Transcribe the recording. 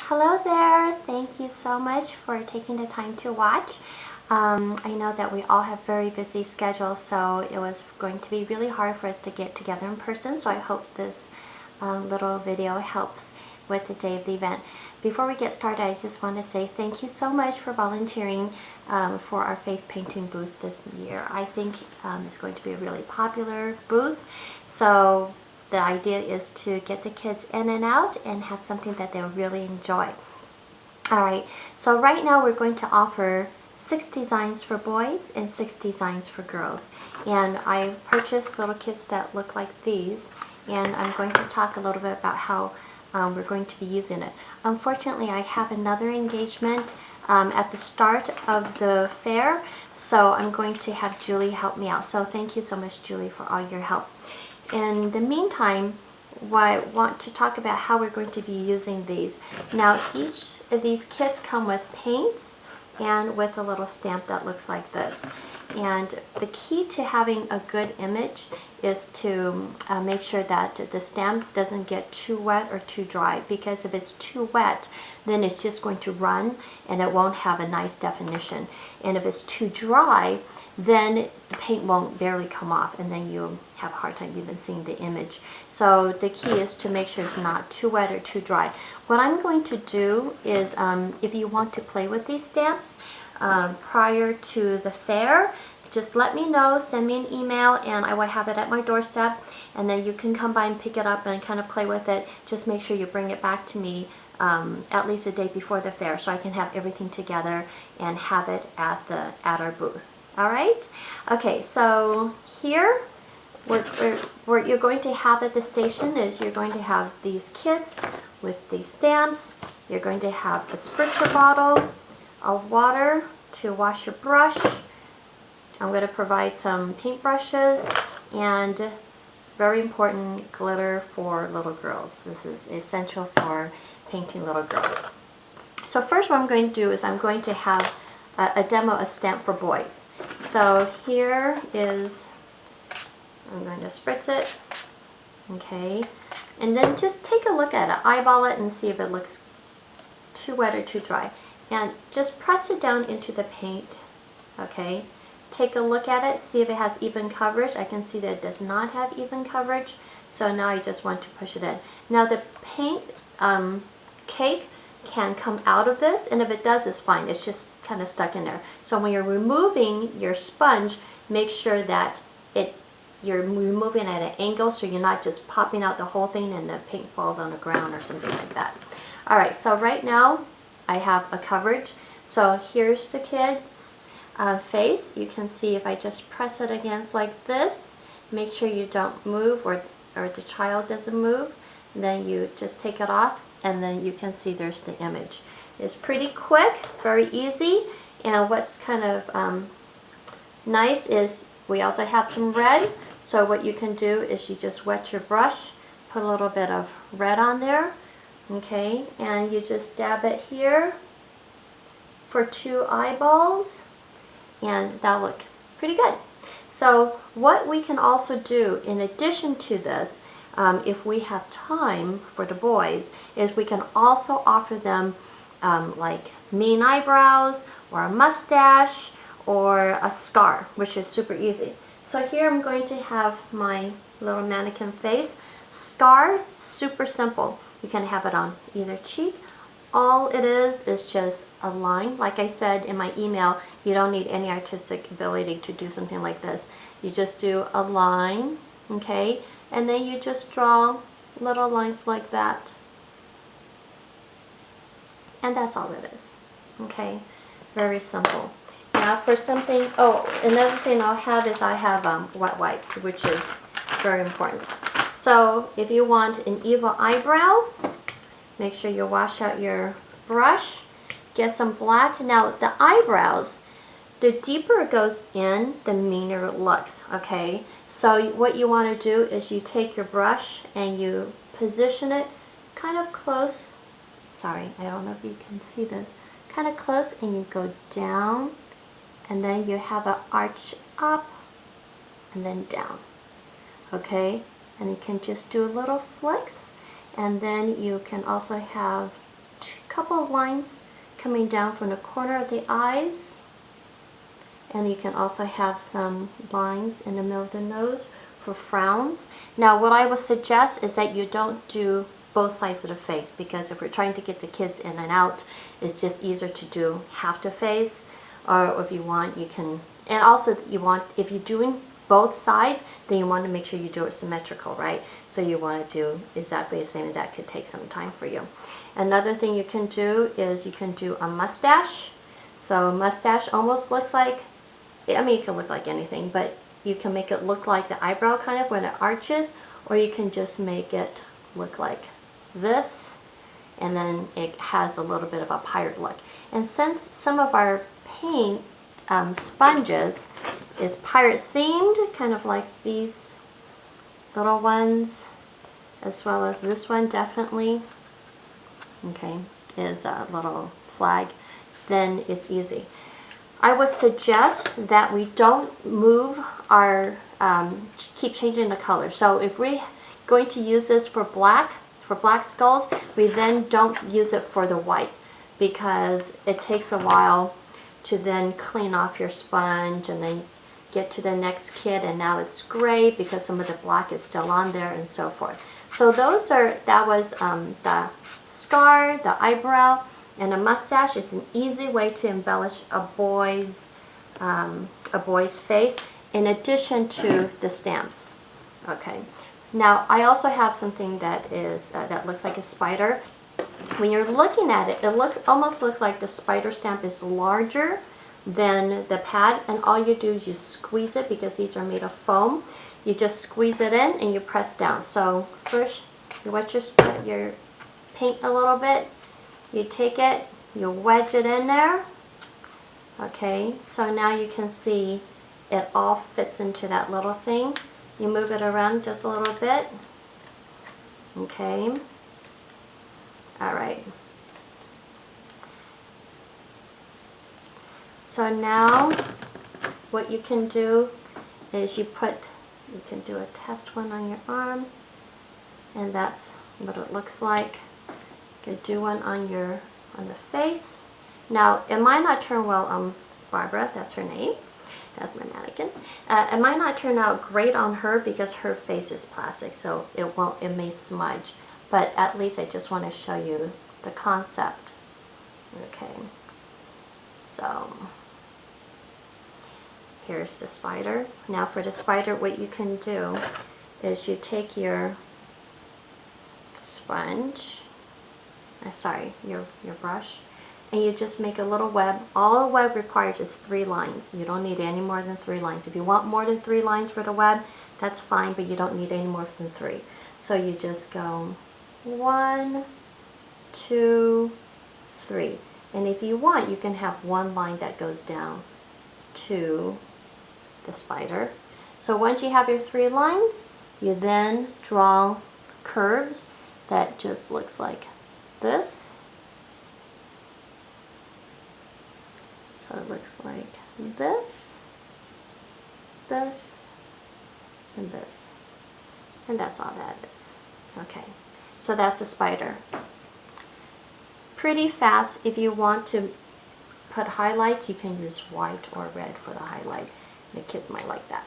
Hello there. Thank you so much for taking the time to watch. I know that we all have very busy schedules, so it was going to be really hard for us to get together in person, so I hope this little video helps with the day of the event. Before we get started, I just want to say thank you so much for volunteering for our face painting booth this year. I think it's going to be a really popular booth, so the idea is to get the kids in and out and have something that they'll really enjoy. Alright, so right now we're going to offer 6 designs for boys and 6 designs for girls. And I purchased little kits that look like these, and I'm going to talk a little bit about how we're going to be using it. Unfortunately, I have another engagement at the start of the fair, so I'm going to have Julie help me out. So thank you so much, Julie, for all your help. In the meantime, I want to talk about how we're going to be using these. Now, each of these kits come with paints and with a little stamp that looks like this. And the key to having a good image is to make sure that the stamp doesn't get too wet or too dry, because if it's too wet, then it's just going to run and it won't have a nice definition. And if it's too dry, then the paint won't barely come off, and then you'll have a hard time even seeing the image. So the key is to make sure it's not too wet or too dry. What I'm going to do is, if you want to play with these stamps prior to the fair, just let me know, send me an email, and I will have it at my doorstep, and then you can come by and pick it up and kind of play with it. Just make sure you bring it back to me at least a day before the fair, so I can have everything together and have it at our booth. All right? Okay, so here, what you're going to have at the station is you're going to have these kits with these stamps. You're going to have a spritzer bottle, a water to wash your brush. I'm going to provide some paintbrushes, and very important, glitter for little girls. This is essential for painting little girls. So first what I'm going to do is I'm going to have a demo, a stamp for boys. So here is, I'm going to spritz it, okay, and then just take a look at it, eyeball it, and see if it looks too wet or too dry. And just press it down into the paint, okay. Take a look at it, see if it has even coverage. I can see that it does not have even coverage, so now I just want to push it in. Now the paint cake can come out of this, and if it does, it's fine. It's just kind of stuck in there. So when you're removing your sponge, make sure that you're removing at an angle, so you're not just popping out the whole thing and the paint falls on the ground or something like that. Alright, so right now I have a coverage. So here's the kid's face. You can see if I just press it against like this, make sure you don't move, or the child doesn't move, then you just take it off, and then you can see there's the image. It's pretty quick, very easy, and what's kind of nice is we also have some red, so what you can do is you just wet your brush, put a little bit of red on there, okay, and you just dab it here for 2 eyeballs, and that'll look pretty good. So what we can also do in addition to this, if we have time for the boys, is we can also offer them like mean eyebrows or a mustache or a scar, which is super easy. So here I'm going to have my little mannequin face. Scar, super simple. You can have it on either cheek. All it is just a line. Like I said in my email, you don't need any artistic ability to do something like this. You just do a line, okay, and then you just draw little lines like that. And that's all it is, okay? Very simple. Now for something, oh, another thing I'll have is I have wet wipe, which is very important. So if you want an evil eyebrow, make sure you wash out your brush, get some black. Now the eyebrows, the deeper it goes in, the meaner it looks, okay? So what you want to do is you take your brush and you position it kind of close. Sorry, I don't know if you can see this. Kind of close, and you go down, and then you have an arch up and then down, okay? And you can just do a little flicks, and then you can also have a couple of lines coming down from the corner of the eyes. And you can also have some lines in the middle of the nose for frowns. Now what I would suggest is that you don't do both sides of the face, because if we're trying to get the kids in and out, it's just easier to do half the face. Or if you want, you can, and also you want, if you're doing both sides, then you want to make sure you do it symmetrical, right? So you want to do exactly the same, and that could take some time for you. Another thing you can do is you can do a mustache. So a mustache almost looks like, I mean, it can look like anything, but you can make it look like the eyebrow kind of when it arches, or you can just make it look like this, and then it has a little bit of a pirate look. And since some of our paint sponges is pirate themed, kind of like these little ones, as well as this one definitely, okay, is a little flag, then it's easy. I would suggest that we don't move our, keep changing the color. So if we're going to use this for black skulls, we then don't use it for the white, because it takes a while to then clean off your sponge and then get to the next kid, and now it's gray because some of the black is still on there and so forth. So those are, that was the scar, the eyebrow, and a mustache. Is an easy way to embellish a boy's face, in addition to the stamps. Okay. Now I also have something that is that looks like a spider. When you're looking at it, it almost looks like the spider stamp is larger than the pad, and all you do is you squeeze it, because these are made of foam. You just squeeze it in and you press down. So first you wet your paint a little bit, you take it, you wedge it in there. Okay, so now you can see it all fits into that little thing. You move it around just a little bit. Okay. Alright. So now what you can do is you can do a test one on your arm, and that's what it looks like. You can do one on the face. Now it might not turn well on Barbara, that's her name. That's my mannequin. It might not turn out great on her because her face is plastic, so it may smudge. But at least I just want to show you the concept. Okay. So here's the spider. Now for the spider, what you can do is you take your sponge, your brush, and you just make a little web. All a web requires is 3 lines. You don't need any more than 3 lines. If you want more than 3 lines for the web, that's fine, but you don't need any more than 3. So you just go 1, 2, 3. And if you want, you can have 1 line that goes down to the spider. So once you have your 3 lines, you then draw curves that just looks like this. So it looks like this, this, and this. And that's all that is. Okay, so that's a spider. Pretty fast. If you want to put highlights, you can use white or red for the highlight. The kids might like that.